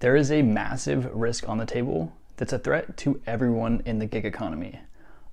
There is a massive risk on the table that's a threat to everyone in the gig economy.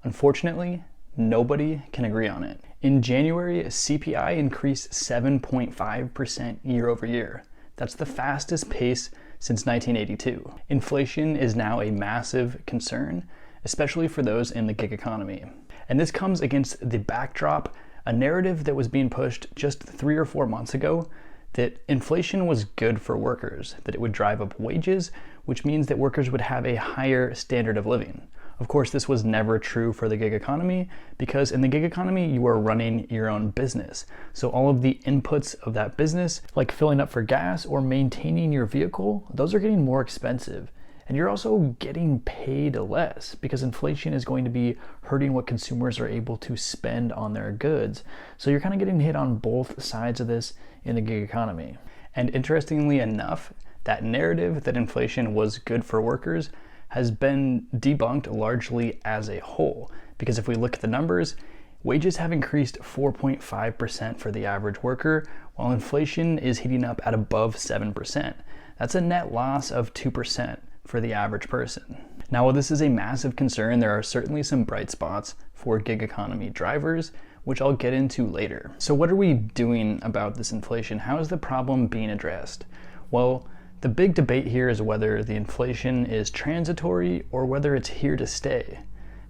Unfortunately, nobody can agree on it. In January, CPI increased 7.5% year over year. That's the fastest pace since 1982. Inflation is now a massive concern, especially for those in the gig economy. And this comes against the backdrop, a narrative that was being pushed just 3 or 4 months ago, that inflation was good for workers, that it would drive up wages, which means that workers would have a higher standard of living. Of course, this was never true for the gig economy, because in the gig economy, you are running your own business. So all of the inputs of that business, like filling up for gas or maintaining your vehicle, those are getting more expensive. And you're also getting paid less because inflation is going to be hurting what consumers are able to spend on their goods. So you're kind of getting hit on both sides of this in the gig economy. And interestingly enough, that narrative that inflation was good for workers has been debunked largely as a whole. Because if we look at the numbers, wages have increased 4.5% for the average worker, while inflation is heating up at above 7%. That's a net loss of 2% for the average person. Now, while this is a massive concern, there are certainly some bright spots for gig economy drivers, which I'll get into later. So what are we doing about this inflation? How is the problem being addressed? Well, the big debate here is whether the inflation is transitory or whether it's here to stay.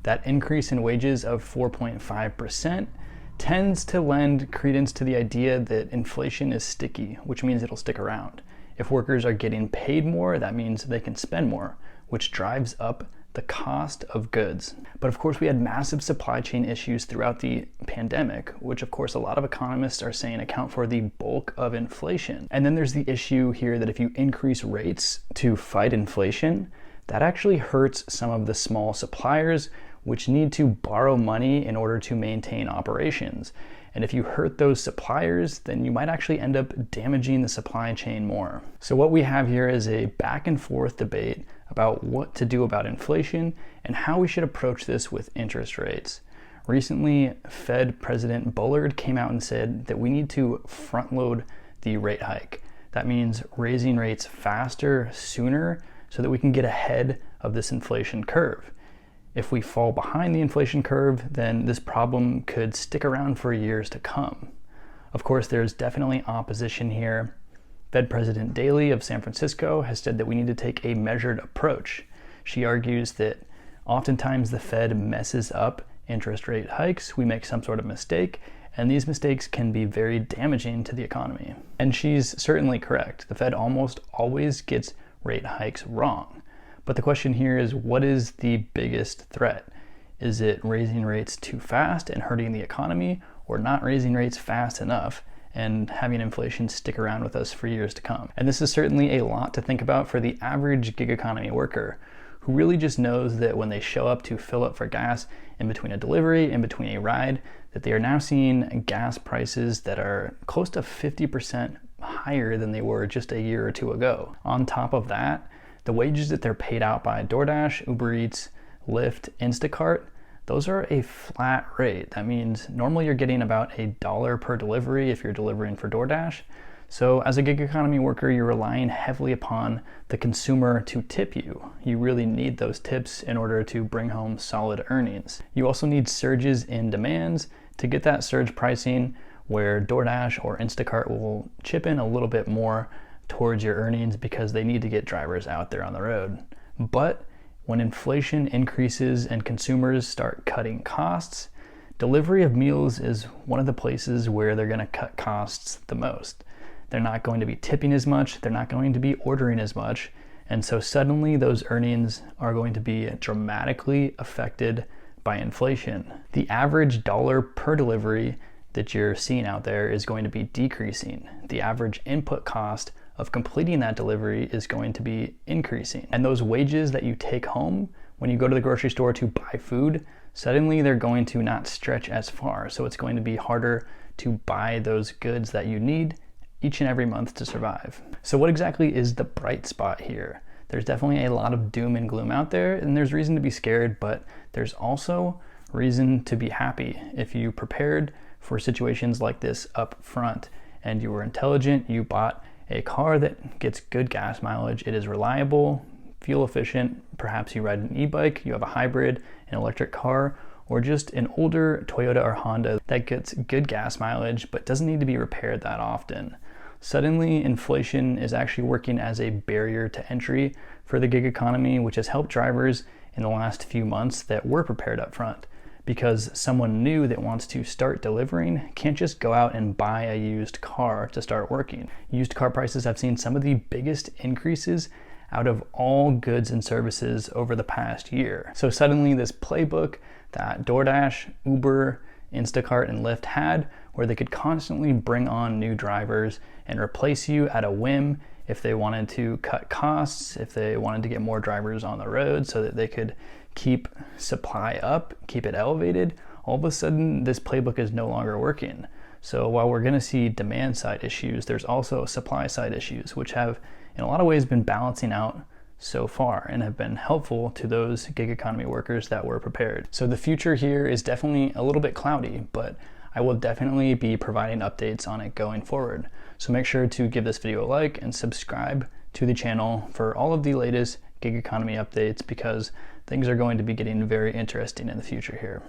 That increase in wages of 4.5% tends to lend credence to the idea that inflation is sticky, which means it'll stick around. If workers are getting paid more, that means they can spend more, which drives up the cost of goods. But of course, we had massive supply chain issues throughout the pandemic, which of course a lot of economists are saying account for the bulk of inflation. And then there's the issue here that if you increase rates to fight inflation, that actually hurts some of the small suppliers, which need to borrow money in order to maintain operations. And if you hurt those suppliers, then you might actually end up damaging the supply chain more. So what we have here is a back and forth debate about what to do about inflation and how we should approach this with interest rates. Recently, Fed President Bullard came out and said that we need to front load the rate hike. That means raising rates faster, sooner, so that we can get ahead of this inflation curve. If we fall behind the inflation curve, then this problem could stick around for years to come. Of course, there's definitely opposition here. Fed President Daley of San Francisco has said that we need to take a measured approach. She argues that oftentimes the Fed messes up interest rate hikes, we make some sort of mistake, and these mistakes can be very damaging to the economy. And she's certainly correct. The Fed almost always gets rate hikes wrong. But the question here is, what is the biggest threat? Is it raising rates too fast and hurting the economy, or not raising rates fast enough and having inflation stick around with us for years to come? And this is certainly a lot to think about for the average gig economy worker, who really just knows that when they show up to fill up for gas in between a delivery, in between a ride, that they are now seeing gas prices that are close to 50% higher than they were just a year or two ago. On top of that, the wages that they're paid out by DoorDash, Uber Eats, Lyft, Instacart, those are a flat rate. That means normally you're getting about $1 per delivery if you're delivering for DoorDash. So as a gig economy worker, you're relying heavily upon the consumer to tip you. You really need those tips in order to bring home solid earnings. You also need surges in demands to get that surge pricing where DoorDash or Instacart will chip in a little bit more towards your earnings because they need to get drivers out there on the road. But when inflation increases and consumers start cutting costs, delivery of meals is one of the places where they're going to cut costs the most. They're not going to be tipping as much, they're not going to be ordering as much, and so suddenly those earnings are going to be dramatically affected by inflation. The average dollar per delivery that you're seeing out there is going to be decreasing. The average input cost of completing that delivery is going to be increasing. And those wages that you take home when you go to the grocery store to buy food, suddenly they're going to not stretch as far. So it's going to be harder to buy those goods that you need each and every month to survive. So what exactly is the bright spot here? There's definitely a lot of doom and gloom out there, and there's reason to be scared, but there's also reason to be happy. If you prepared for situations like this up front and you were intelligent, you bought a car that gets good gas mileage. It is reliable, fuel efficient. Perhaps you ride an e-bike, you have a hybrid, an electric car, or just an older Toyota or Honda that gets good gas mileage but doesn't need to be repaired that often. Suddenly, inflation is actually working as a barrier to entry for the gig economy, which has helped drivers in the last few months that were prepared up front, because someone new that wants to start delivering can't just go out and buy a used car to start working. Used car prices have seen some of the biggest increases out of all goods and services over the past year. So suddenly this playbook that DoorDash, Uber, Instacart, and Lyft had, where they could constantly bring on new drivers and replace you at a whim if they wanted to cut costs, if they wanted to get more drivers on the road so that they could keep supply up, keep it elevated, all of a sudden this playbook is no longer working. So while we're gonna see demand side issues, there's also supply side issues, which have in a lot of ways been balancing out so far and have been helpful to those gig economy workers that were prepared. So the future here is definitely a little bit cloudy, but I will definitely be providing updates on it going forward. So make sure to give this video a like and subscribe to the channel for all of the latest gig economy updates, because things are going to be getting very interesting in the future here.